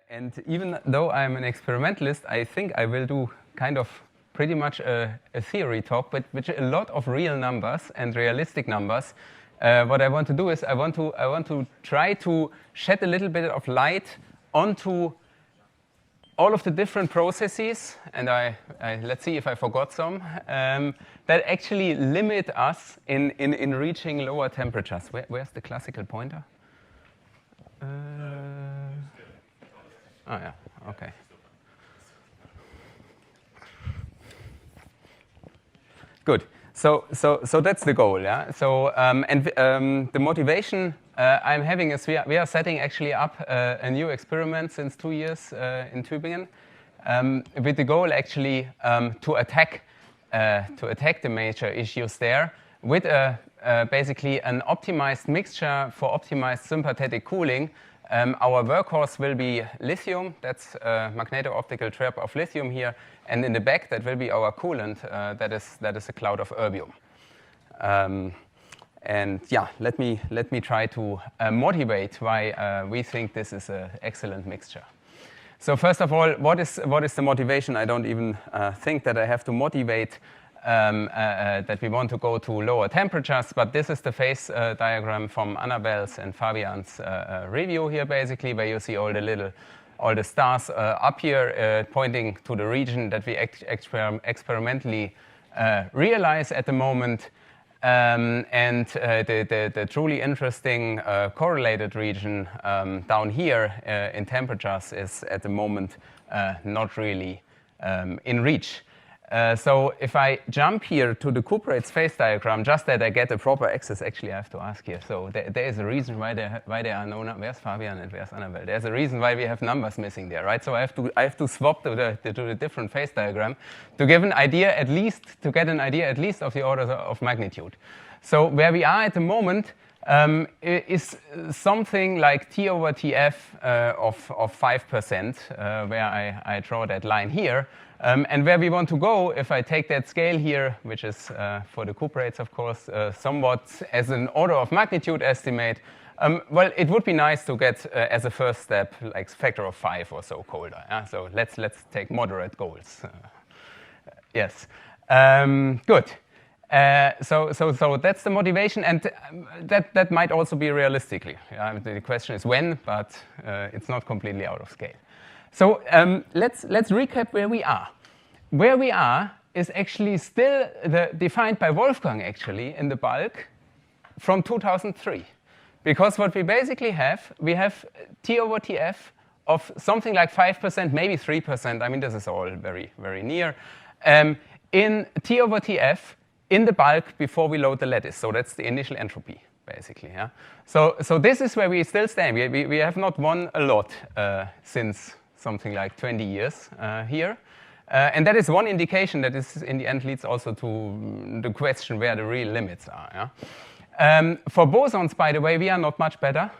And even though I'm an experimentalist, I think I will do kind of pretty much a theory talk, but with a lot of real numbers and realistic numbers. What I want to do is I want to try to shed a little bit of light onto all of the different processes, and let's see if I forgot some, that actually limit us in reaching lower temperatures. Where's the classical pointer? Oh yeah, okay. Good. So that's the goal, yeah. So the motivation I'm having is we are setting actually up a new experiment since 2 years in Tübingen, with the goal actually to attack the major issues there with basically an optimized mixture for optimized sympathetic cooling. Our workhorse will be lithium. That's magneto-optical trap of lithium here, and in the back that will be our coolant. That is a cloud of erbium. And yeah, let me try to motivate why we think this is an excellent mixture. So first of all, what is the motivation? I don't even think that I have to motivate that we want to go to lower temperatures, but this is the phase diagram from Annabelle's and Fabian's review here, basically, where you see all the stars up here pointing to the region that we experimentally realize at the moment. And the truly interesting correlated region down here in temperatures is at the moment not really in reach. So if I jump here to the cuprates phase diagram, just that I get a proper axis, actually I have to ask here. So there is a reason why there are no numbers. Where's Fabian and where's Annabelle? There's a reason why we have numbers missing there, right? So I have to swap to the different phase diagram to give an idea at least, to get an idea at least of the order of magnitude. So where we are at the moment is something like T over TF of 5%, where I draw that line here. And where we want to go, if I take that scale here, which is for the cuprates, of course, somewhat as an order of magnitude estimate, well, it would be nice to get, as a first step, like factor of 5 or so colder. Yeah? So let's take moderate goals. Yes. Good. So that's the motivation, and that might also be realistically. The question is when, but it's not completely out of scale. So let's recap where we are. Where we are is actually still defined by Wolfgang, actually, in the bulk from 2003. Because what we basically have, we have T over TF of something like 5%, maybe 3%. I mean, this is all very, very near. In T over TF in the bulk before we load the lattice. So that's the initial entropy, basically. Yeah? So this is where we still stand. We have not won a lot since something like 20 years here. And that is one indication that this, in the end, leads also to the question where the real limits are. Yeah? For bosons, by the way, we are not much better,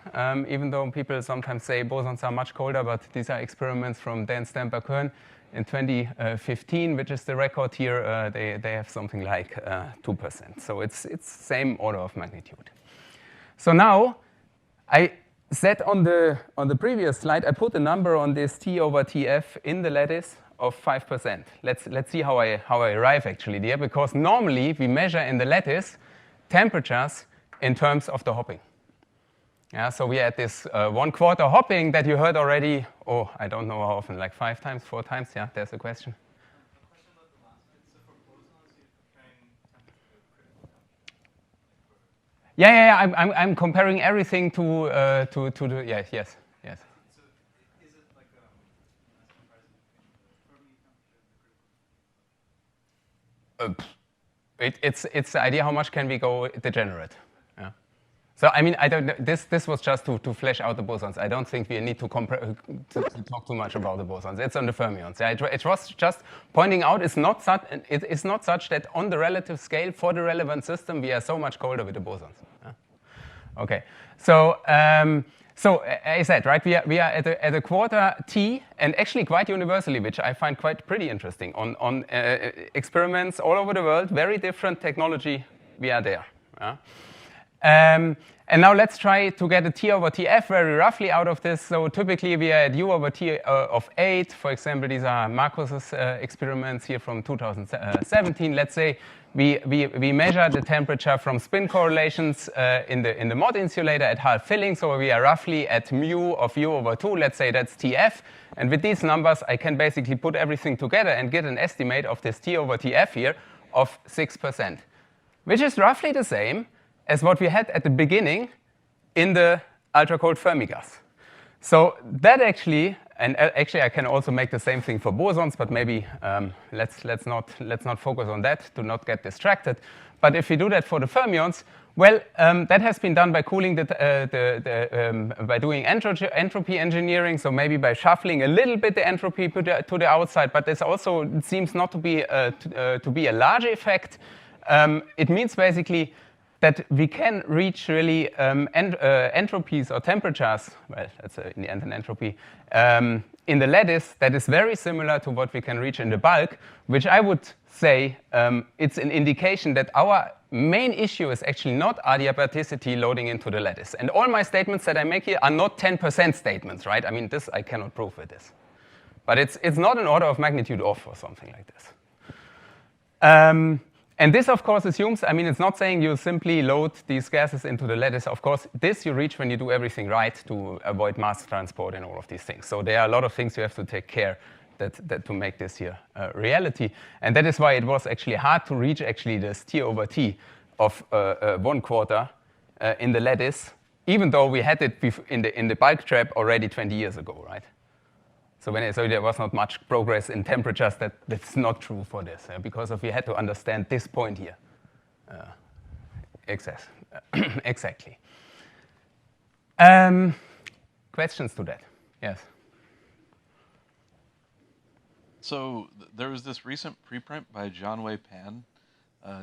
even though people sometimes say bosons are much colder, but these are experiments from Dan Stamper-Kern in 2015, which is the record here. They have something like 2%. So it's same order of magnitude. So now, I said on the previous slide, I put a number on this T over TF in the lattice of 5%. Let's see how I arrive actually there, because normally we measure in the lattice temperatures in terms of the hopping. Yeah, so we had this 1/4 hopping that you heard already. Oh, I don't know how often, like 5 times, 4 times. Yeah, there's a question. Yeah. I'm comparing everything to the yes. So is it like a comparison between the Fermi temperature? It's the idea how much can we go degenerate. Yeah. So I mean, I don't. This was just to flesh out the bosons. I don't think we need to talk too much about the bosons. It's on the fermions. Yeah, it was just pointing out it's not such that on the relative scale for the relevant system we are so much colder with the bosons. Yeah? Okay. So I said, right, we are at a quarter T, and actually quite universally, which I find quite pretty interesting on experiments all over the world, very different technology. We are there. Yeah? And now let's try to get a T over Tf very roughly out of this. So typically we are at U over T of 8. For example, these are Marcus's experiments here from 2017. Let's say we measure the temperature from spin correlations in the mod insulator at half filling. So we are roughly at mu of U over 2. Let's say that's Tf. And with these numbers, I can basically put everything together and get an estimate of this T over Tf here of 6%, which is roughly the same as what we had at the beginning in the ultra-cold Fermi gas. So that actually, and actually I can also make the same thing for bosons, but maybe let's not focus on that to not get distracted. But if we do that for the fermions, well, that has been done by cooling by doing entropy engineering. So maybe by shuffling a little bit the entropy to the outside. But this also seems not to be a large effect. It means basically that we can reach really entropies or temperatures, well, that's in the end an entropy, in the lattice that is very similar to what we can reach in the bulk, which I would say it's an indication that our main issue is actually not adiabaticity loading into the lattice. And all my statements that I make here are not 10% statements, right? I mean, this I cannot prove with this. But it's not an order of magnitude off or something like this. And this, of course, assumes, I mean, it's not saying you simply load these gases into the lattice. Of course, this you reach when you do everything right to avoid mass transport and all of these things. So there are a lot of things you have to take care that to make this here reality. And that is why it was actually hard to reach actually this T over T of 1/4 in the lattice, even though we had it in the bulk trap already 20 years ago, right? So there was not much progress in temperatures. That's not true for this, because we had to understand this point here. Exactly. Questions to that? Yes. So there was this recent preprint by John Wei Pan.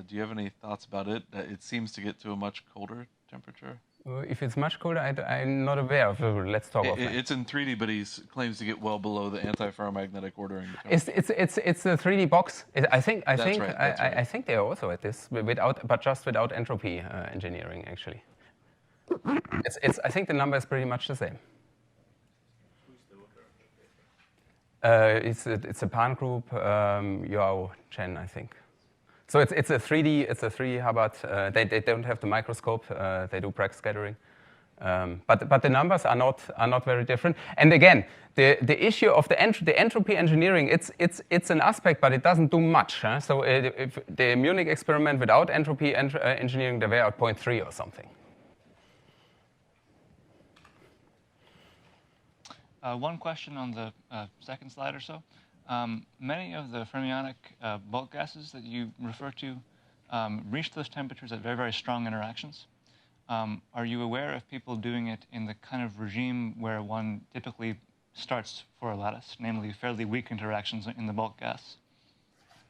Do you have any thoughts about it? It seems to get to a much colder temperature. If it's much colder, I'm not aware of it. Let's talk about it. It's in 3D, but he claims to get well below the anti-ferromagnetic ordering. It's a 3D box. I think Right. I think they are also at this but just without entropy engineering actually. I think the number is pretty much the same. It's a Pan group, Yao Chen, I think. So it's a 3D Hubbard. They don't have the microscope. They do Bragg scattering, but the numbers are not very different. And again, the issue of the entropy engineering, it's an aspect, but it doesn't do much. Huh? So if the Munich experiment without entropy engineering, they were at 0.3 or something. One question on the second slide or so. Many of the fermionic bulk gases that you refer to reach those temperatures at very, very strong interactions. Are you aware of people doing it in the kind of regime where one typically starts for a lattice, namely fairly weak interactions in the bulk gas,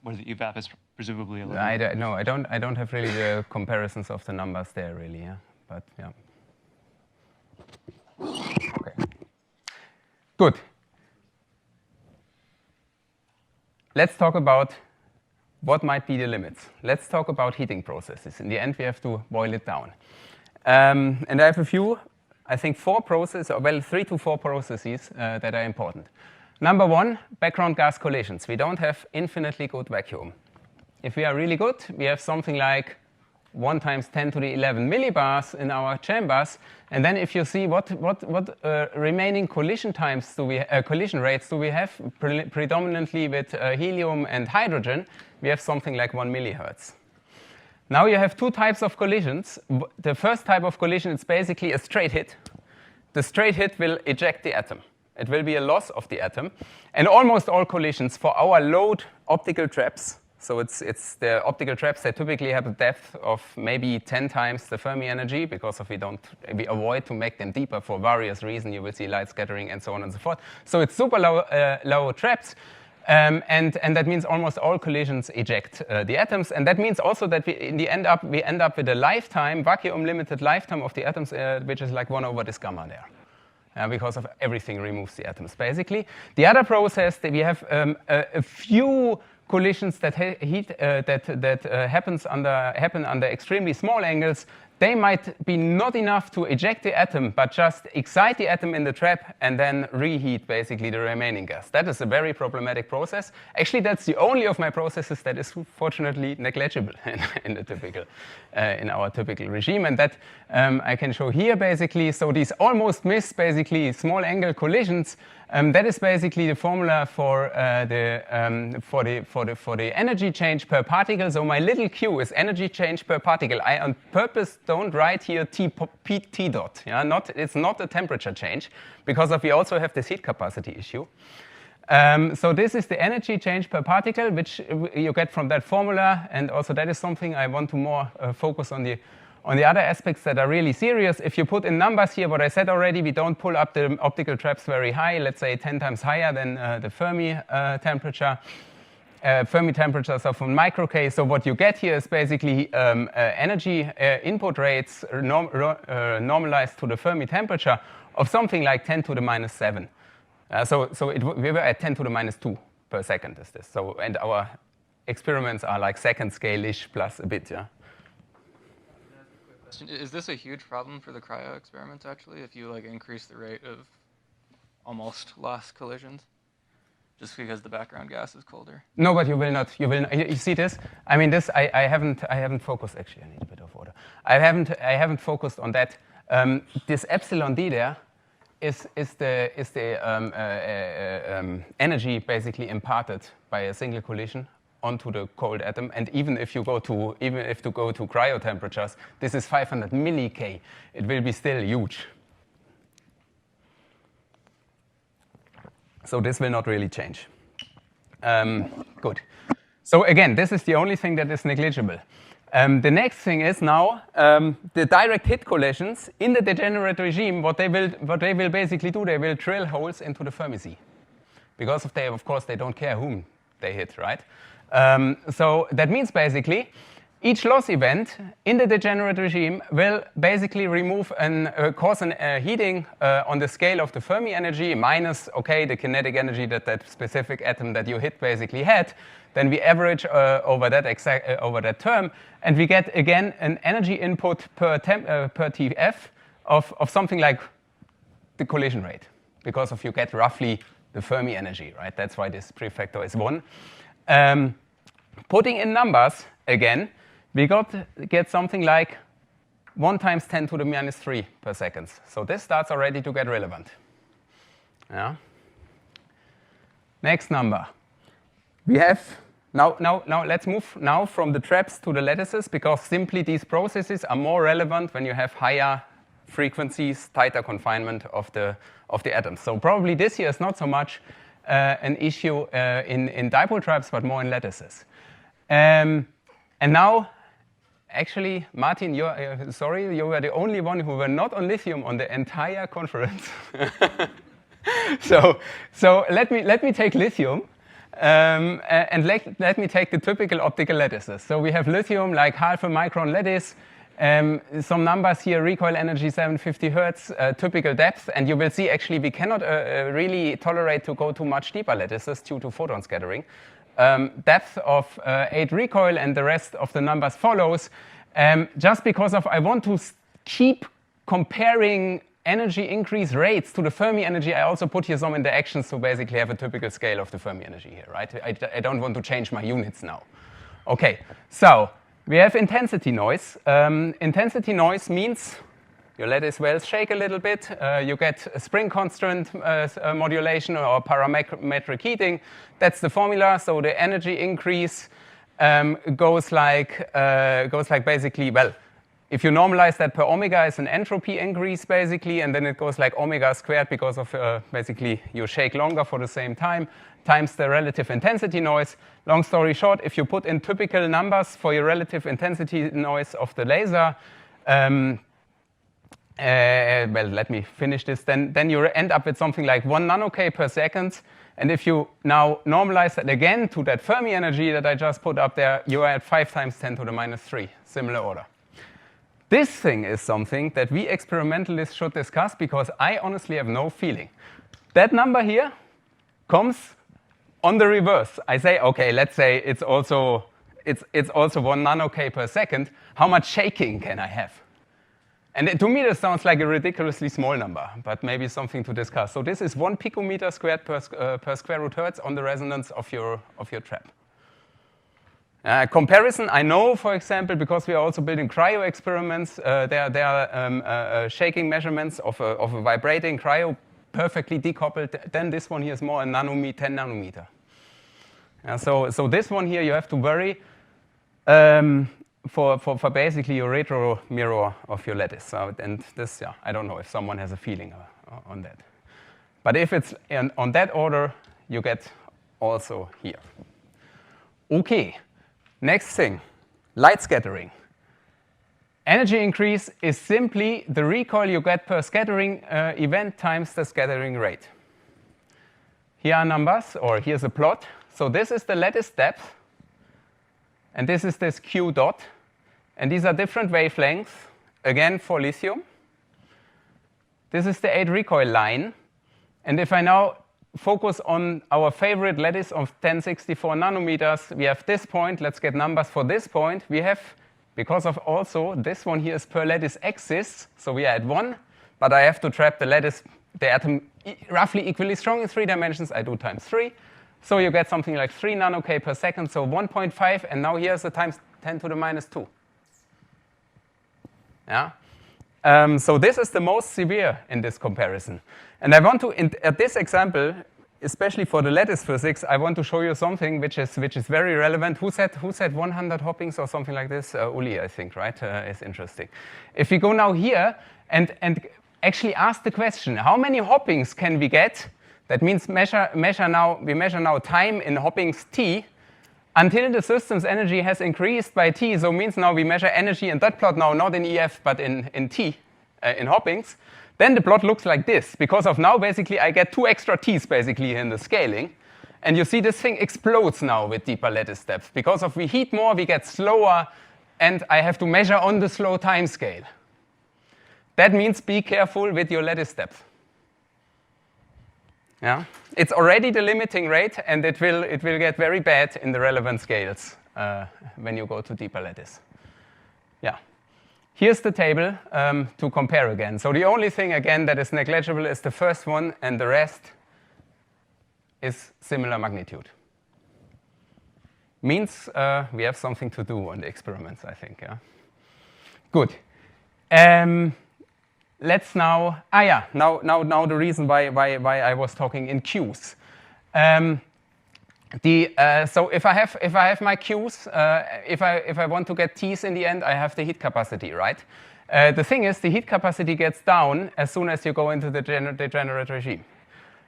where the evap is presumably a little? No, I don't have really the comparisons of the numbers there, really. Yeah, but yeah. Okay. Good. Let's talk about what might be the limits. Let's talk about heating processes. In the end, we have to boil it down. And I have a few, I think 3 to 4 processes that are important. Number 1, background gas collisions. We don't have infinitely good vacuum. If we are really good, we have something like 1 times 10 to the 11 millibars in our chambers. And then if you see what remaining collision rates do we have predominantly with helium and hydrogen, we have something like 1 millihertz. Now you have 2 types of collisions. The first type of collision is basically a straight hit. The straight hit will eject the atom. It will be a loss of the atom. And almost all collisions for our load optical traps, so it's the optical traps that typically have a depth of maybe 10 times the Fermi energy, because we avoid to make them deeper for various reasons. You will see light scattering and so on and so forth. So it's super low traps, and that means almost all collisions eject the atoms. And that means also that we end up with a vacuum limited lifetime of the atoms, which is like 1 over this gamma there. Because of everything removes the atoms, basically. The other process that we have a few collisions that happen under extremely small angles. they might be not enough to eject the atom, but just excite the atom in the trap and then reheat basically the remaining gas. That is a very problematic process. Actually, that's the only of my processes that is fortunately negligible in the typical, in our typical regime, and that I can show here basically. So these almost miss basically small angle collisions. That is basically the formula for the energy change per particle. So my little q is energy change per particle. I on purpose don't write here t dot. Yeah, it's not a temperature change because we also have this heat capacity issue. So this is the energy change per particle, which you get from that formula, and also that is something I want to more focus on the other aspects that are really serious. If you put in numbers here, what I said already, we don't pull up the optical traps very high, let's say 10 times higher than the Fermi temperature. Fermi temperatures are from micro K. So what you get here is basically energy input rates normalized to the Fermi temperature of something like 10 to the minus 7. We were at 10 to the minus 2 per second is this. So, and our experiments are like second scale-ish plus a bit, yeah. Is this a huge problem for the cryo experiments, actually, if you like increase the rate of almost less collisions, just because the background gas is colder? No, but you will not. You see this? I mean, this. I haven't focused. Actually, I need a bit of water. I haven't focused on that. This epsilon d there is the energy basically imparted by a single collision onto the cold atom, and even if you go to cryo temperatures, this is 500 milli-K. It will be still huge. So this will not really change. Good. So again, this is the only thing that is negligible. The next thing is now the direct hit collisions in the degenerate regime. What they will basically do, they will drill holes into the Fermi sea, because of course they don't care whom they hit, right? So that means basically each loss event in the degenerate regime will basically cause a heating on the scale of the Fermi energy minus, the kinetic energy that specific atom that you hit basically had. Then we average over that term, and we get again an energy input per TF of something like the collision rate, because you get roughly the Fermi energy, right? That's why this prefactor is 1. Putting in numbers again, we get something like 1 times 10 to the minus 3 per second. So this starts already to get relevant. Yeah. Next number. We have now let's move now from the traps to the lattices, because simply these processes are more relevant when you have higher frequencies, tighter confinement of the atoms. So probably this here is not so much an issue in dipole traps, but more in lattices. And now, actually, Martin, you were the only one who were not on lithium on the entire conference. so let me take lithium, and let me take the typical optical lattices. So we have lithium like half a micron lattice. Some numbers here, recoil energy 750 hertz, typical depth, and you will see actually we cannot really tolerate to go to much deeper lattices due to photon scattering. Depth of 8 recoil, and the rest of the numbers follows. Just because I want to keep comparing energy increase rates to the Fermi energy, I also put here some interactions to basically have a typical scale of the Fermi energy here, right? I don't want to change my units now. Okay, so we have intensity noise. Intensity noise means your lattice wells shake a little bit. You get a spring constant modulation or parametric heating. That's the formula. So the energy increase goes like basically, well, if you normalize that per omega, it's an entropy increase basically, and then it goes like omega squared because of basically you shake longer for the same time, times the relative intensity noise. Long story short, if you put in typical numbers for your relative intensity noise of the laser, well, let me finish this. Then you end up with something like 1 nano-K per second. And if you now normalize that again to that Fermi energy that I just put up there, you are at 5 times 10 to the minus 3, similar order. This thing is something that we experimentalists should discuss, because I honestly have no feeling. That number here comes on the reverse. I say, okay, let's say it's also 1 nano-K per second. How much shaking can I have? And to me, this sounds like a ridiculously small number, but maybe something to discuss. So this is 1 picometer squared per square root hertz on the resonance of your trap. Comparison, I know, for example, because we are also building cryo experiments, there are shaking measurements of a vibrating cryo perfectly decoupled. Then this one here is more a 10 nanometer. So this one here, you have to vary for basically your retro mirror of your lattice. So, and this, yeah, I don't know if someone has a feeling on that. But if it's on that order, you get also here. Okay, next thing, light scattering. Energy increase is simply the recoil you get per scattering event times the scattering rate. Here are numbers, or here's a plot. So this is the lattice depth, and this is this Q dot. And these are different wavelengths, again for lithium. This is the 8 recoil line. And if I now focus on our favorite lattice of 1064 nanometers, we have this point. Let's get numbers for this point. We have, because of also this one here is per lattice axis, so we are at 1, but I have to trap the lattice, the atom roughly equally strong in 3 dimensions. I do times 3. So you get something like 3 nano-K per second, so 1.5, and now here's the times 10 to the minus 2. Yeah? So this is the most severe in this comparison. And I want to, at this example, especially for the lattice physics, I want to show you something which is very relevant. Who said 100 hoppings or something like this? Uli, I think, right? Is interesting. If we go now here and actually ask the question, how many hoppings can we get? That means we measure now time in hoppings t until the system's energy has increased by t. So it means now we measure energy in that plot now, not in EF, but in t, in hoppings. Then the plot looks like this. Because of now, basically, I get 2 extra t's basically in the scaling. And you see this thing explodes now with deeper lattice depth. Because of we heat more, we get slower, and I have to measure on the slow time scale. That means be careful with your lattice depth. Yeah? It's already the limiting rate, and it will get very bad in the relevant scales when you go to deeper lattice. Yeah. Here's the table to compare again. So the only thing, again, that is negligible is the first one, and the rest is similar magnitude. Means we have something to do on the experiments, I think. Yeah. Good. Let's now, now the reason why I was talking in Qs. So if I have my Qs, if I want to get T's in the end, I have the heat capacity, right? The thing is, the heat capacity gets down as soon as you go into the degenerate regime.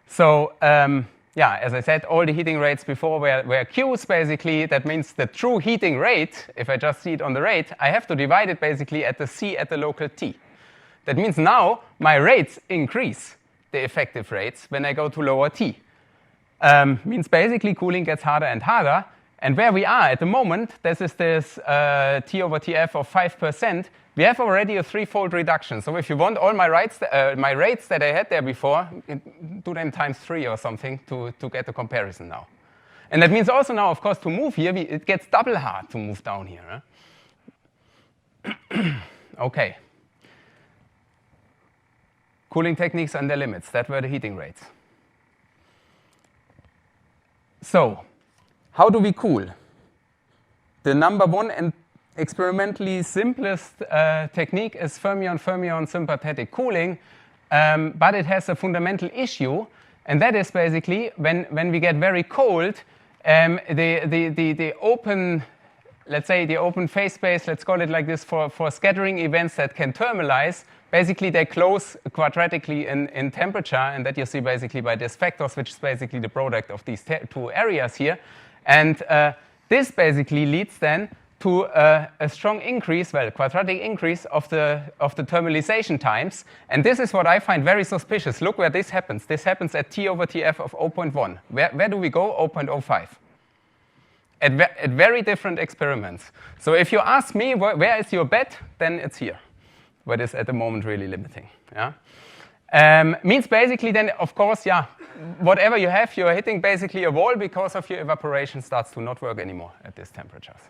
So yeah, as I said, all the heating rates before were Qs basically. That means the true heating rate, if I just see it on the rate, I have to divide it basically at the C at the local T. That means now my rates increase, the effective rates, when I go to lower T. Means basically cooling gets harder and harder. And where we are at the moment, this is this T over TF of 5%. We have already a 3-fold reduction. So if you want all my rates that I had there before, do them times 3 or something to get a comparison now. And that means also now, of course, to move here, it gets double hard to move down here. Huh? Okay. Cooling techniques and their limits. That were the heating rates. So, how do we cool? The number one and experimentally simplest technique is fermion-fermion sympathetic cooling, but it has a fundamental issue, and that is basically when we get very cold, the open, let's say the open phase space, let's call it like this, for scattering events that can thermalize, basically they close quadratically in temperature, and that you see basically by these factors, which is basically the product of these two areas here. And this basically leads then to a strong increase, well, quadratic increase of the thermalization times. And this is what I find very suspicious. Look where this happens. This happens at T over TF of 0.1. Where do we go? 0.05. At very different experiments. So if you ask me where is your bet, then it's here, where it is at the moment really limiting. Yeah? Means basically then, of course, yeah, whatever you have, you're hitting basically a wall because of your evaporation starts to not work anymore at these temperatures.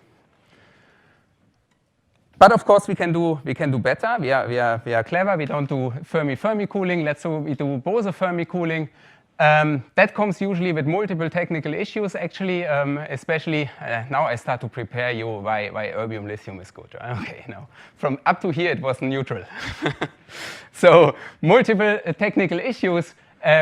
But of course, we can do better. We are clever. We don't do Fermi cooling. We do Bose-Fermi cooling. That comes usually with multiple technical issues, actually, especially now I start to prepare you why erbium lithium is good. Right? Okay, now from up to here it was neutral. So multiple technical issues.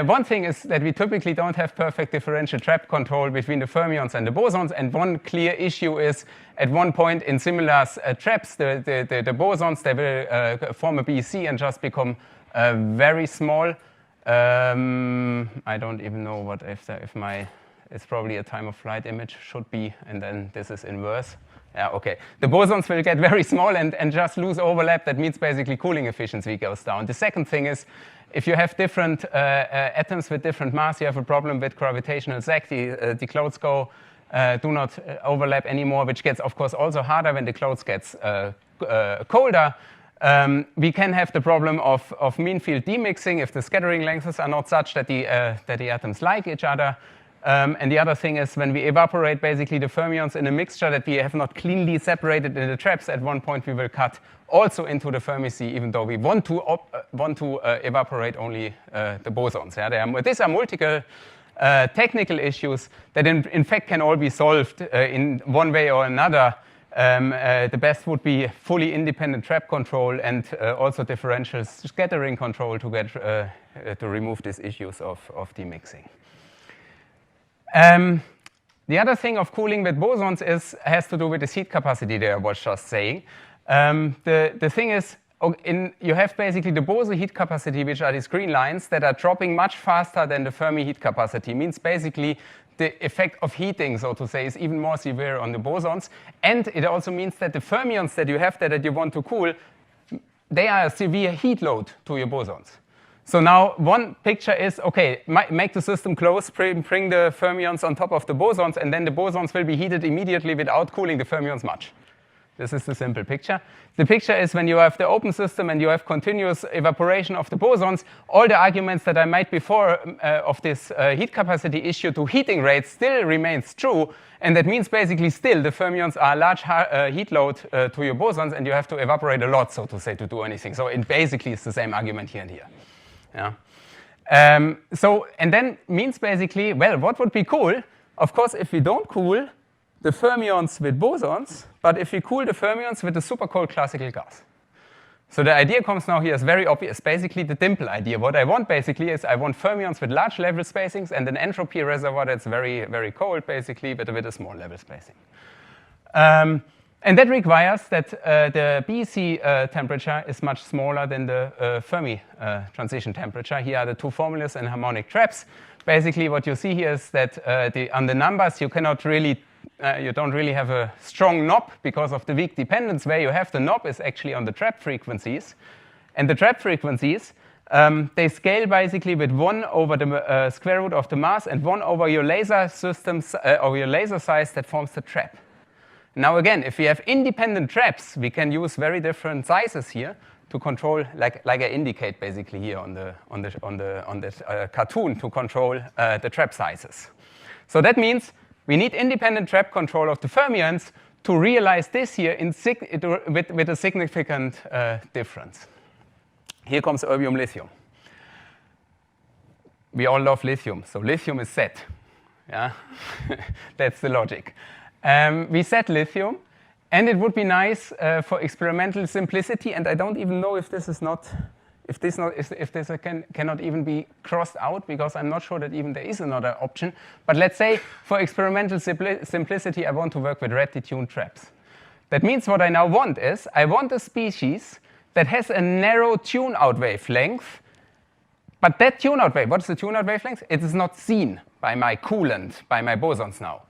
One thing is that we typically don't have perfect differential trap control between the fermions and the bosons, and one clear issue is at one point in similar traps, the bosons, they will form a BC and just become very small. I don't even know what if it's probably a time of flight image should be, and then this is inverse. Yeah, okay. The bosons will get very small and just lose overlap. That means basically cooling efficiency goes down. The second thing is, if you have different atoms with different mass, you have a problem with gravitational sag. The clouds do not overlap anymore, which gets, of course, also harder when the clouds gets colder. We can have the problem of mean field demixing if the scattering lengths are not such that the atoms like each other. And the other thing is when we evaporate basically the fermions in a mixture that we have not cleanly separated in the traps, at one point we will cut also into the Fermi sea, even though we want to evaporate only the bosons. Yeah? These are multiple technical issues that in fact can all be solved in one way or another. The best would be fully independent trap control and also differential scattering control to get to remove these issues of demixing. The other thing of cooling with bosons has to do with the heat capacity that I was just saying. The thing is, you have basically the Bose heat capacity, which are these green lines that are dropping much faster than the Fermi heat capacity. Means basically the effect of heating, so to say, is even more severe on the bosons. And it also means that the fermions that you have there that you want to cool, they are a severe heat load to your bosons. So now one picture is, okay, make the system close, bring the fermions on top of the bosons, and then the bosons will be heated immediately without cooling the fermions much. This is the simple picture. The picture is when you have the open system and you have continuous evaporation of the bosons, all the arguments that I made before of this heat capacity issue to heating rates still remains true, and that means basically still the fermions are a large heat load to your bosons, and you have to evaporate a lot, so to say, to do anything. So it basically is the same argument here and here. Yeah. And then means basically, well, what would be cool? Of course, if we don't cool the fermions with bosons, but if we cool the fermions with a super cold classical gas. So the idea comes now here is very obvious, basically the dimple idea. What I want basically is I want fermions with large level spacings and an entropy reservoir that's very, very cold, basically, but with a small level spacing. And that requires that the BC temperature is much smaller than the Fermi transition temperature. Here are the two formulas in harmonic traps. Basically, what you see here is that on the numbers, you cannot really, you don't really have a strong knob because of the weak dependence. Where you have the knob is actually on the trap frequencies. And the trap frequencies, they scale basically with 1 over the square root of the mass and 1 over your laser systems, or your laser size that forms the trap. Now again, if we have independent traps, we can use very different sizes here to control, like I indicate basically here on the cartoon, to control the trap sizes. So that means we need independent trap control of the fermions to realize this here with a significant difference. Here comes erbium lithium. We all love lithium, so lithium is set. Yeah, that's the logic. We set lithium, and it would be nice for experimental simplicity. And I don't even know if this cannot even be crossed out, because I'm not sure that even there is another option. But let's say for experimental simplicity, I want to work with red detuned traps. That means what I now want is I want a species that has a narrow tune-out wavelength. But that tune-out wave, what is the tune-out wavelength? It is not seen by my coolant, by my bosons now.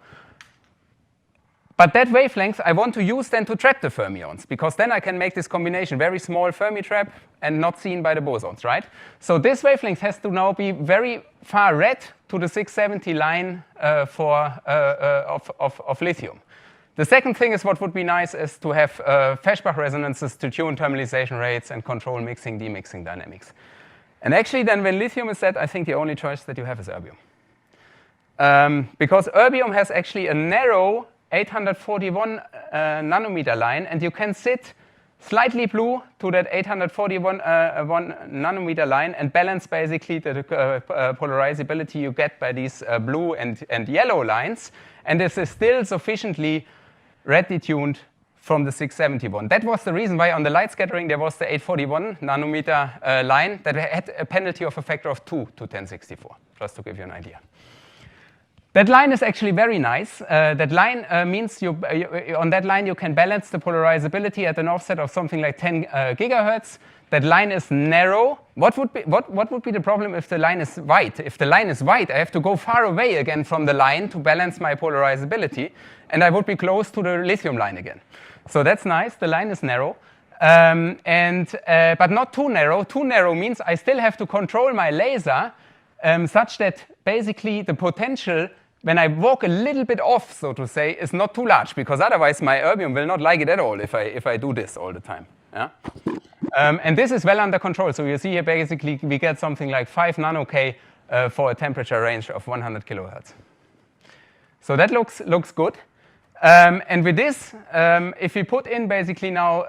But that wavelength I want to use then to trap the fermions, because then I can make this combination, very small Fermi trap and not seen by the bosons, right? So this wavelength has to now be very far red to the 670 line of lithium. The second thing is what would be nice is to have Feshbach resonances to tune thermalization rates and control mixing, demixing dynamics. And actually then when lithium is set, I think the only choice that you have is erbium. Because erbium has actually a narrow 841 nanometer line, and you can sit slightly blue to that 841 1 nanometer line and balance basically the polarizability you get by these blue and yellow lines. And this is still sufficiently redly tuned from the 671. That was the reason why on the light scattering there was the 841 nanometer line that had a penalty of a factor of 2 to 1064, just to give you an idea. That line is actually very nice. That line means on that line you can balance the polarizability at an offset of something like 10 gigahertz. That line is narrow. What would be the problem if the line is wide? If the line is wide, I have to go far away again from the line to balance my polarizability, and I would be close to the lithium line again. So that's nice. The line is narrow, but not too narrow. Too narrow means I still have to control my laser such that basically the potential, when I walk a little bit off, so to say, is not too large, because otherwise my erbium will not like it at all if I do this all the time. Yeah? And this is well under control. So you see here basically we get something like 5 nano-K for a temperature range of 100 kilohertz. So that looks good. And with this, if we put in basically now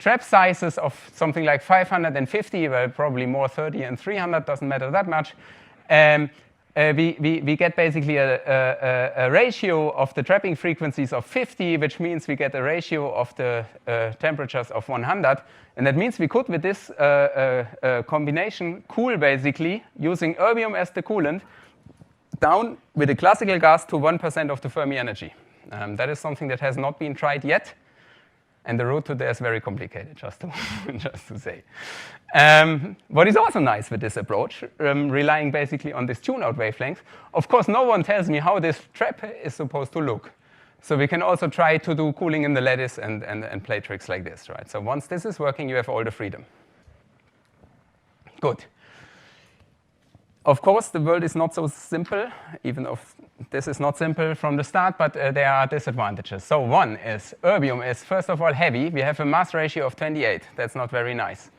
trap sizes of something like 550, well, probably more 30 and 300, doesn't matter that much, we get basically a ratio of the trapping frequencies of 50, which means we get a ratio of the temperatures of 100. And that means we could, with this combination, cool basically, using erbium as the coolant, down with a classical gas to 1% of the Fermi energy. That is something that has not been tried yet. And the route to there is very complicated, just to say. What is also nice with this approach, relying basically on this tune-out wavelength, of course, no one tells me how this trap is supposed to look. So we can also try to do cooling in the lattice and play tricks like this, right? So once this is working, you have all the freedom. Good. Of course, the world is not so simple, even if this is not simple from the start, but there are disadvantages. So one is, erbium is, first of all, heavy. We have a mass ratio of 28. That's not very nice.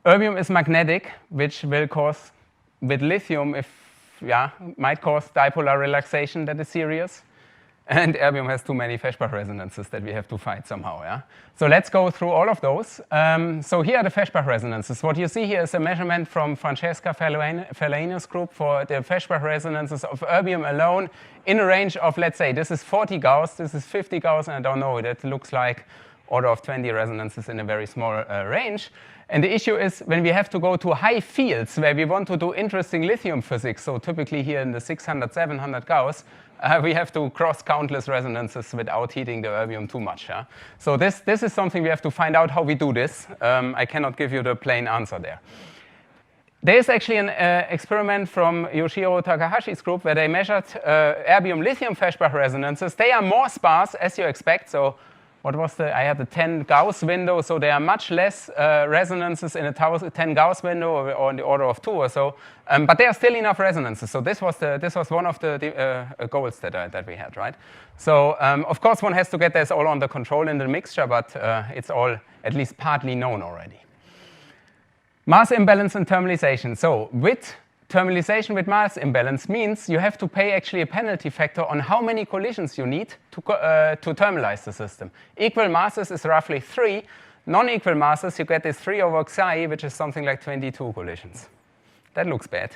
Erbium is magnetic, which will cause, with lithium, might cause dipolar relaxation that is serious. And erbium has too many Feshbach resonances that we have to fight somehow. Yeah? So let's go through all of those. So here are the Feshbach resonances. What you see here is a measurement from Francesca Fellaini's group for the Feshbach resonances of erbium alone in a range of, let's say, this is 40 Gauss, this is 50 Gauss, and I don't know, that looks like order of 20 resonances in a very small range. And the issue is when we have to go to high fields where we want to do interesting lithium physics, so typically here in the 600, 700 Gauss, we have to cross countless resonances without heating the erbium too much. Yeah? So this is something we have to find out how we do this. I cannot give you the plain answer there. There is actually an experiment from Yoshiro Takahashi's group where they measured erbium-lithium Feshbach resonances. They are more sparse, as you expect. So what was I had the 10 Gauss window, so there are much less resonances in a 10 Gauss window or in the order of 2 or so. But there are still enough resonances. So this was one of the goals that we had, right? So of course one has to get this all under control in the mixture, but it's all at least partly known already. Mass imbalance and thermalization. So with thermalization with mass imbalance means you have to pay actually a penalty factor on how many collisions you need to thermalize the system. Equal masses is roughly 3. Non-equal masses, you get this 3 over xi, which is something like 22 collisions. That looks bad.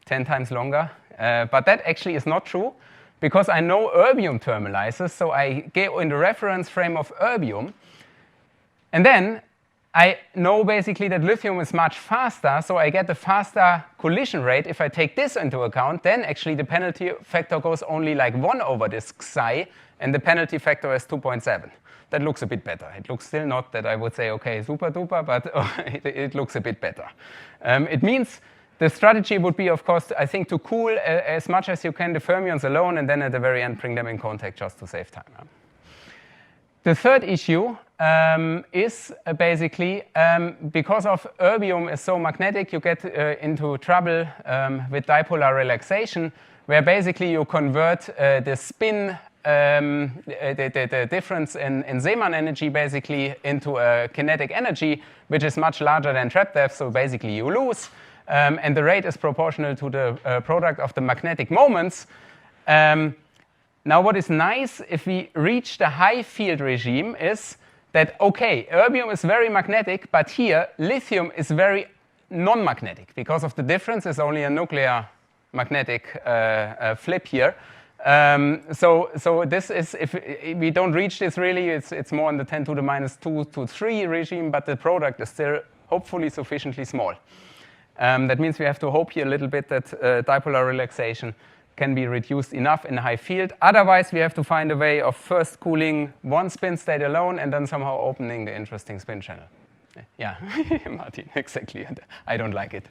10 times longer. But that actually is not true, because I know erbium thermalizes, so I go in the reference frame of erbium. And then I know basically that lithium is much faster, so I get a faster collision rate. If I take this into account, then actually the penalty factor goes only like 1 over this xi, and the penalty factor is 2.7. That looks a bit better. It looks still not that I would say, okay, super duper, but it looks a bit better. It means the strategy would be, of course, I think, to cool as much as you can the fermions alone, and then at the very end bring them in contact just to save time. The third issue is basically because of erbium is so magnetic, you get into trouble with dipolar relaxation, where basically you convert the spin, the difference in Zeeman energy basically into a kinetic energy, which is much larger than trap depth, so basically you lose. And the rate is proportional to the product of the magnetic moments. Now what is nice if we reach the high field regime is that, okay, erbium is very magnetic, but here lithium is very non-magnetic. Because of the difference, it's only a nuclear magnetic flip here. So this is, if we don't reach this really, it's more in the 10 to the minus 2 to 3 regime, but the product is still hopefully sufficiently small. That means we have to hope here a little bit that dipolar relaxation can be reduced enough in high field. Otherwise, we have to find a way of first cooling one spin state alone and then somehow opening the interesting spin channel. Yeah, Martin, exactly. I don't like it.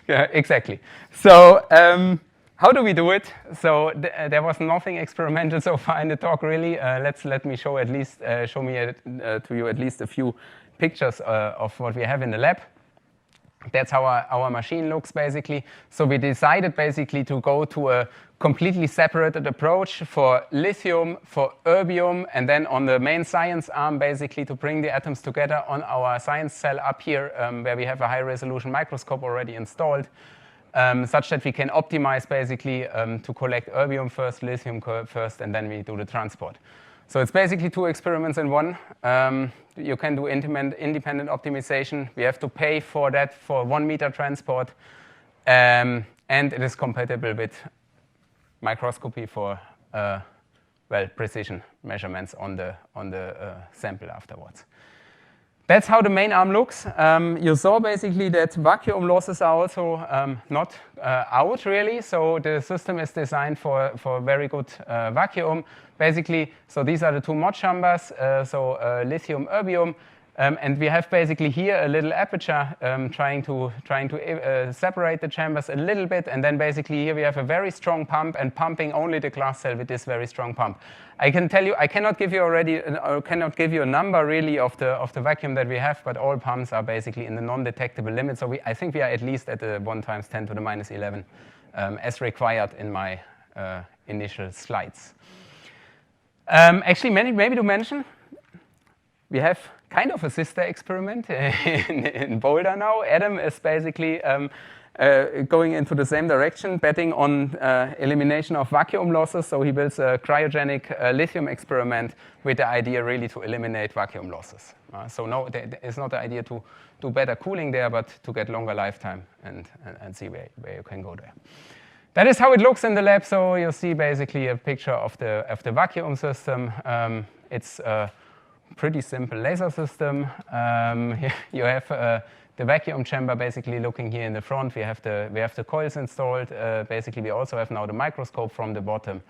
Yeah, exactly. So how do we do it? So there was nothing experimental so far in the talk, really. Let me show at least to you at least a few pictures of what we have in the lab. That's how our machine looks, basically. So we decided basically to go to a completely separated approach for lithium, for erbium, and then on the main science arm, basically to bring the atoms together on our science cell up here, where we have a high-resolution microscope already installed, such that we can optimize basically to collect erbium first, lithium first, and then we do the transport. So it's basically 2 experiments in one. You can do independent optimization. We have to pay for that for 1 meter transport. And it is compatible with microscopy for precision measurements on the sample afterwards. That's how the main arm looks. You saw basically that vacuum losses are also not out really. So the system is designed for very good vacuum. Basically, so these are the 2 mod chambers, lithium, erbium. And we have basically here a little aperture trying to separate the chambers a little bit. And then basically here we have a very strong pump and pumping only the glass cell with this very strong pump. I can tell you, I cannot give you a number really of the vacuum that we have, but all pumps are basically in the non-detectable limit. So I think we are at least at the 1 times 10 to the minus 11 as required in my initial slides. Actually, maybe to mention, we have kind of a sister experiment in Boulder now. Adam is basically going into the same direction, betting on elimination of vacuum losses. So he builds a cryogenic lithium experiment with the idea really to eliminate vacuum losses. So no, it's not the idea to do better cooling there, but to get longer lifetime and see where you can go there. That is how it looks in the lab. So you see basically a picture of the vacuum system. It's a pretty simple laser system. You have the vacuum chamber basically looking here in the front. We have the coils installed. Basically, we also have now the microscope from the bottom.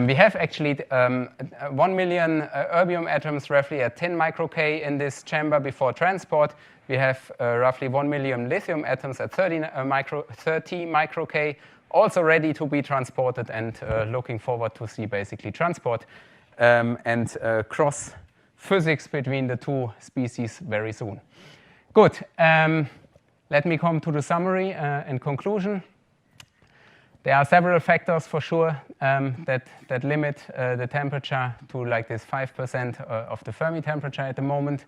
We have actually 1 million erbium atoms roughly at 10 micro-K in this chamber before transport. We have roughly 1 million lithium atoms at 30 micro-K, also ready to be transported and looking forward to see basically transport and cross physics between the 2 species very soon. Good. Let me come to the summary and conclusion. There are several factors for sure that limit the temperature to like this 5% of the Fermi temperature at the moment.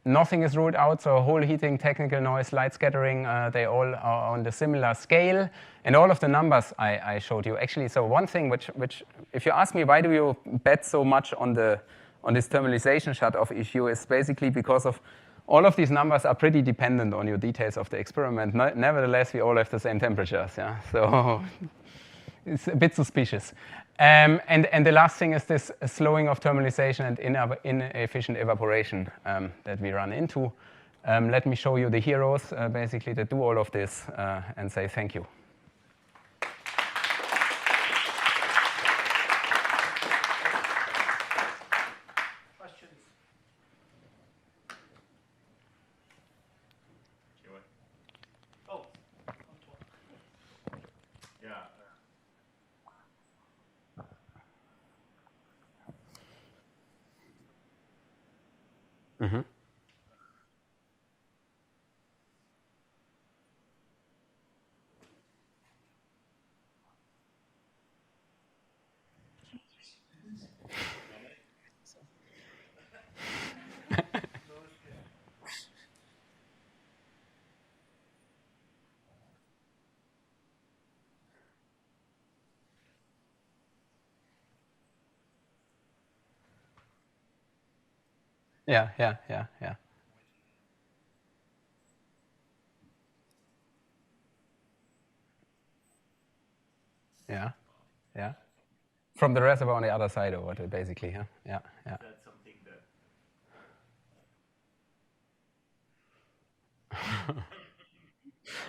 Nothing is ruled out, so whole heating, technical noise, light scattering, they all are on the similar scale. And all of the numbers I showed you. Actually, so one thing which if you ask me why do you bet so much on this thermalization shut-off issue is basically because of all of these numbers are pretty dependent on your details of the experiment. Nevertheless, we all have the same temperatures, yeah? So it's a bit suspicious. And the last thing is this slowing of thermalization and inefficient evaporation that we run into. Let me show you the heroes, basically, that do all of this and say thank you. Mm-hmm. Yeah. Yeah. From the reservoir on the other side of it, basically. Yeah. That's something that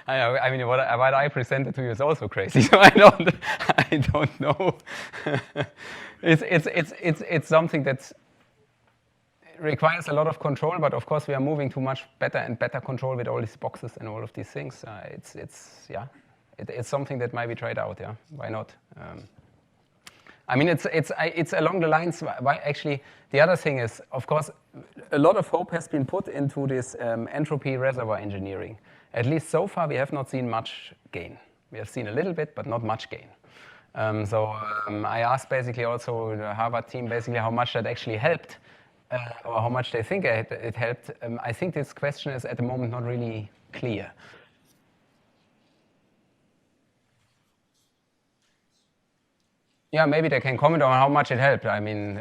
I mean, what I presented to you is also crazy. So I don't know. It's something that requires a lot of control, but of course we are moving to much better and better control with all these boxes and all of these things. It's something that might be tried out. Yeah, why not? I mean, it's along the lines. Why actually? The other thing is, of course, a lot of hope has been put into this entropy reservoir engineering. At least so far, we have not seen much gain. We have seen a little bit, but not much gain. I asked basically also the Harvard team basically how much that actually helped, or how much they think it helped. I think this question is at the moment not really clear. Yeah, maybe they can comment on how much it helped. I mean,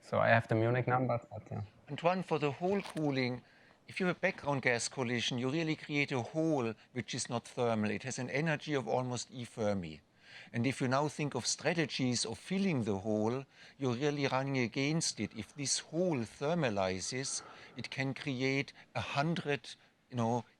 so I have the Munich numbers, but yeah. And one for the hole cooling, if you have a background gas collision, you really create a hole which is not thermal. It has an energy of almost E Fermi. And if you now think of strategies of filling the hole, you're really running against it. If this hole thermalizes, it can create 100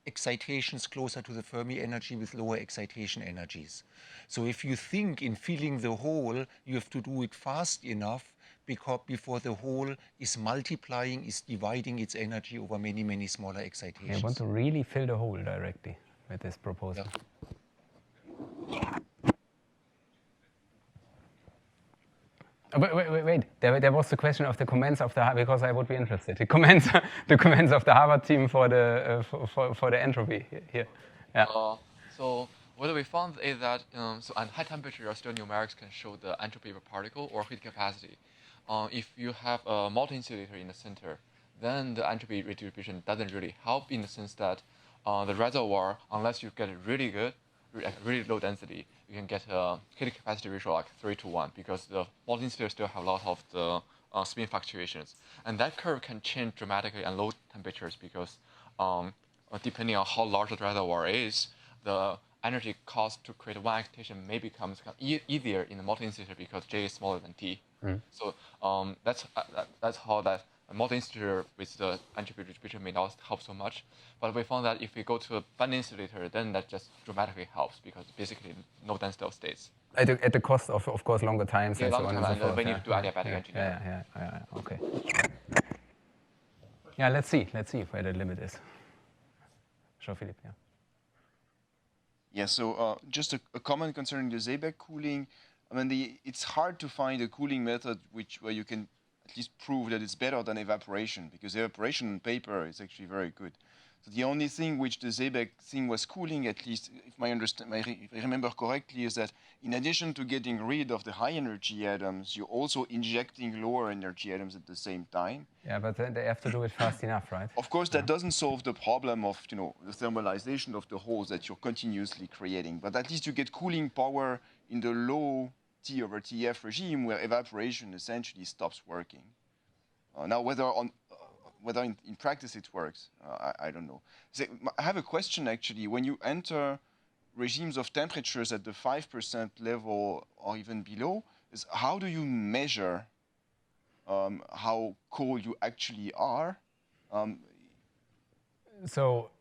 excitations closer to the Fermi energy with lower excitation energies. So if you think in filling the hole, you have to do it fast enough before the hole is multiplying, is dividing its energy over many, many smaller excitations. I want to really fill the hole directly with this proposal. Yeah. Wait. There was the question of the comments of the, because I would be interested. The comments of the Harvard team for the entropy here. Yeah. So what we found is that so at high temperature, still numerics can show the entropy of a particle or heat capacity. If you have a multi-insulator in the center, then the entropy redistribution doesn't really help in the sense that the reservoir, unless you get it really good, really low density, you can get a heat capacity ratio like 3:1 because the multi-insulator still have a lot of the spin fluctuations. And that curve can change dramatically at low temperatures because depending on how large the reservoir is, the energy cost to create one excitation may become easier in the multi-insulator because J is smaller than T. So that's how that multi-insulator with the entropy distribution may not help so much. But we found that if we go to a band insulator, then that just dramatically helps because basically no density of states. At the cost of course longer times and so on and so forth. We need to do adiabatic engineering. Yeah. Okay. Yeah, let's see where the limit is. Jean-Philippe, yeah. Yeah, so just a comment concerning the Seebeck cooling. I mean, it's hard to find a cooling method where you can at least prove that it's better than evaporation, because evaporation on paper is actually very good. So the only thing which the Seebeck thing was cooling, at least if I remember correctly, is that in addition to getting rid of the high energy atoms, you're also injecting lower energy atoms at the same time. Yeah, but then they have to do it fast enough, right? Of course, that doesn't solve the problem of the thermalization of the holes that you're continuously creating. But at least you get cooling power in the low T over TF regime where evaporation essentially stops working. Now, whether in practice it works, I don't know. So I have a question actually. When you enter regimes of temperatures at the 5% level or even below, how do you measure how cold you actually are? So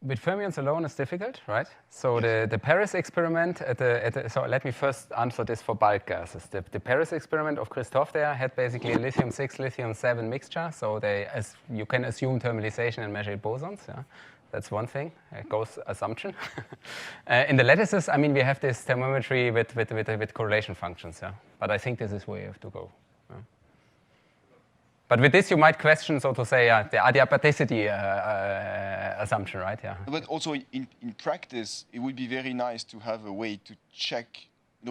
with fermions alone, it's difficult, right? So yes. The Paris experiment, so let me first answer this for bulk gases. The Paris experiment of Christophe there had basically a lithium-6, lithium-7 mixture. So you can assume thermalization and measure bosons. Yeah? That's one thing, it goes assumption. In the lattices, I mean, we have this thermometry with correlation functions. Yeah? But I think this is where you have to go. Yeah? But with this, you might question, so to say, the adiabaticity assumption, right? Yeah. But also in practice, it would be very nice to have a way to check,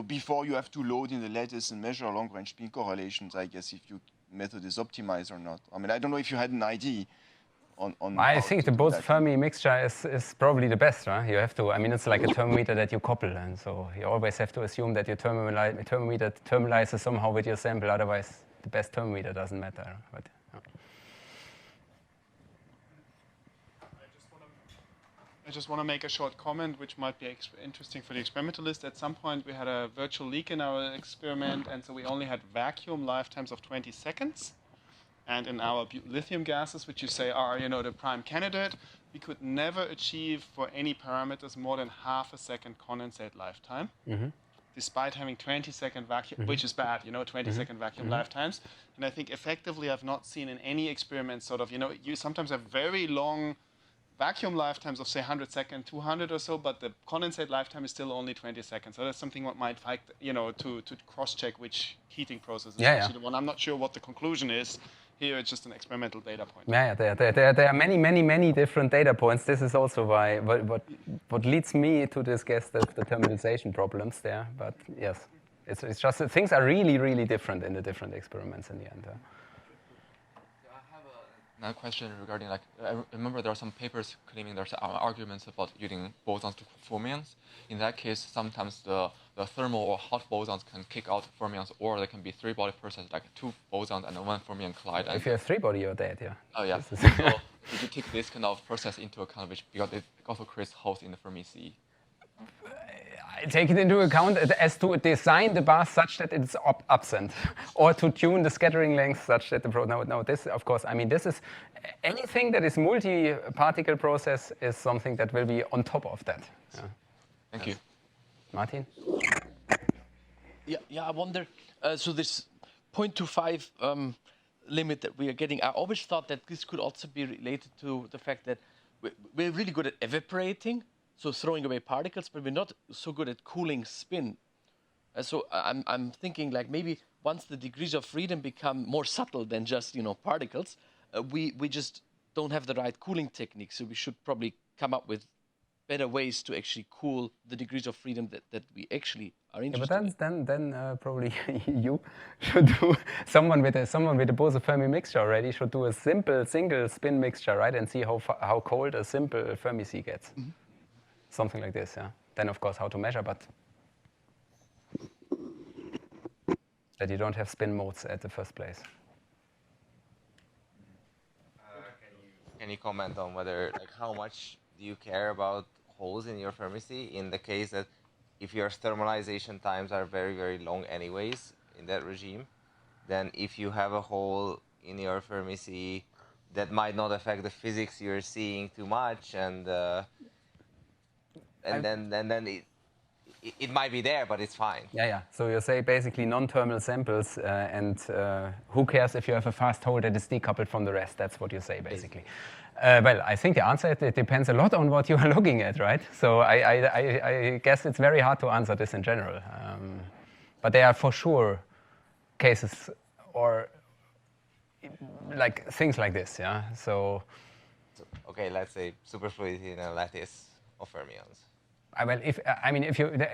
before you have to load in the lattice and measure long-range spin correlations, I guess, if your method is optimized or not. I mean, I don't know if you had an idea on I think the Bose-Fermi mixture is probably the best, right? You have to, I mean, it's like a thermometer that you couple, and so you always have to assume that your thermometer thermalizes somehow with your sample, otherwise the best thermometer doesn't matter. But, I just want to make a short comment, which might be interesting for the experimentalist. At some point, we had a virtual leak in our experiment, and so we only had vacuum lifetimes of 20 seconds. And in our lithium gases, which you say are, the prime candidate, we could never achieve for any parameters more than half a second condensate lifetime, despite having 20-second vacuum, which is bad, 20-second vacuum lifetimes. And I think effectively I've not seen in any experiment sort of, you sometimes have very long vacuum lifetimes of say 100 seconds, 200 or so, but the condensate lifetime is still only 20 seconds. So that's something what might, to cross-check which heating process is actually the one. I'm not sure what the conclusion is. Here it's just an experimental data point. Yeah, there are many different data points. This is also why what leads me to discuss the thermalization problems there. But yes, it's just that things are really different in the different experiments in the end. Another question regarding, I remember there are some papers claiming there's arguments about using bosons to fermions. In that case, sometimes the thermal or hot bosons can kick out fermions, or there can be three-body process, like two bosons and one fermion collide. If you have three-body, you're dead, yeah. Oh, yeah. So did you take this kind of process into account, because it also creates holes in the Fermi sea? I take it into account as to design the bath such that it's absent, or to tune the scattering length such that this, of course, this is anything that is multi-particle process is something that will be on top of that. Yeah. Thank you. Martin? Yeah, I wonder, so this 0.25 limit that we are getting, I always thought that this could also be related to the fact that we're really good at evaporating, so throwing away particles, but we're not so good at cooling spin. So I'm thinking like maybe once the degrees of freedom become more subtle than just particles, we just don't have the right cooling technique. So we should probably come up with better ways to actually cool the degrees of freedom that we actually are interested in. But then probably you should do someone with a Bose-Fermi mixture already should do a simple single spin mixture, right, and see how cold a simple Fermi sea gets. Something like this, yeah. Then, of course, how to measure, but that you don't have spin modes at the first place. Can you comment on whether, how much do you care about holes in your Fermi sea in the case that if your thermalization times are very long anyways in that regime, then if you have a hole in your Fermi sea, that might not affect the physics you're seeing too much, and then it might be there, but it's fine. Yeah. So you say basically non-thermal samples, and who cares if you have a fast hole that is decoupled from the rest? That's what you say, basically. Well, I think the answer, it depends a lot on what you are looking at, right? So I guess it's very hard to answer this in general. But there are for sure cases or like things like this, yeah? So okay, let's say superfluidity in a lattice of fermions. Well, if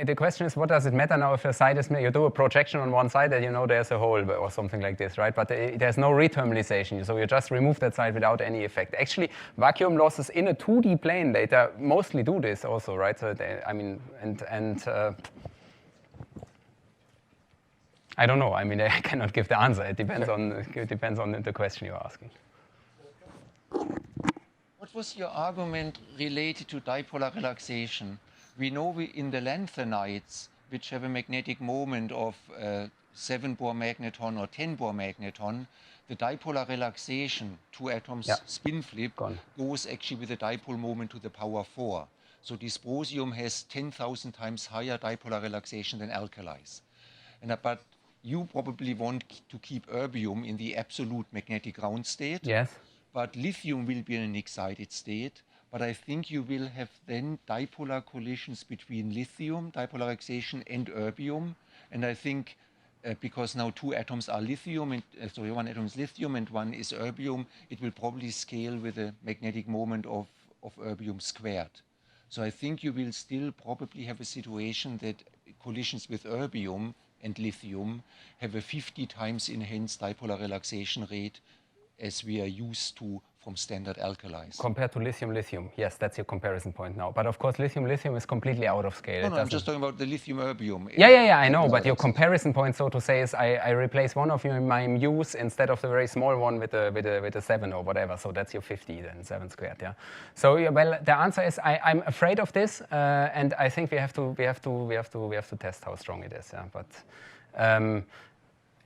the question is, what does it matter now if a side is, you do a projection on one side and there's a hole or something like this, right? But there's no rethermalization, so you just remove that side without any effect. Actually, vacuum losses in a 2D plane data mostly do this also, right? So I don't know. I cannot give the answer. It depends on the question you're asking. What was your argument related to dipolar relaxation? We know in the lanthanides, which have a magnetic moment of 7 Bohr magneton or 10 Bohr magneton, the dipolar relaxation, two atoms spin flip, goes actually with a dipole moment to the power 4. So dysprosium has 10,000 times higher dipolar relaxation than alkalis. But you probably want to keep erbium in the absolute magnetic ground state. Yes. But lithium will be in an excited state. But I think you will have then dipolar collisions between lithium, dipolarization, and erbium. And I think because now two atoms are lithium, one atom is lithium and one is erbium, it will probably scale with a magnetic moment of erbium squared. So I think you will still probably have a situation that collisions with erbium and lithium have a 50 times enhanced dipolar relaxation rate as we are used to from standard alkalis. Compared to lithium, yes, that's your comparison point now. But of course, lithium is completely out of scale. No, I'm just talking about the lithium erbium. Yeah, I know. But your comparison point, so to say, is I replace one of my mu's instead of the very small one with a 7 or whatever. So that's your 50 then, 7 squared. Yeah. So well, the answer is I'm afraid of this, and I think we have to test how strong it is. Yeah. But.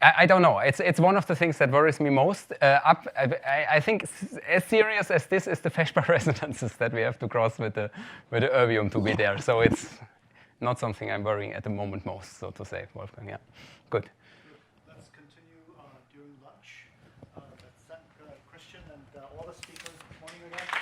I don't know. It's one of the things that worries me most. I think as serious as this is the Feshbach resonances that we have to cross with the erbium to be there. So it's not something I'm worrying at the moment most, so to say, Wolfgang. Yeah, good. Let's continue during lunch. Let's thank Christian and all the speakers this morning again.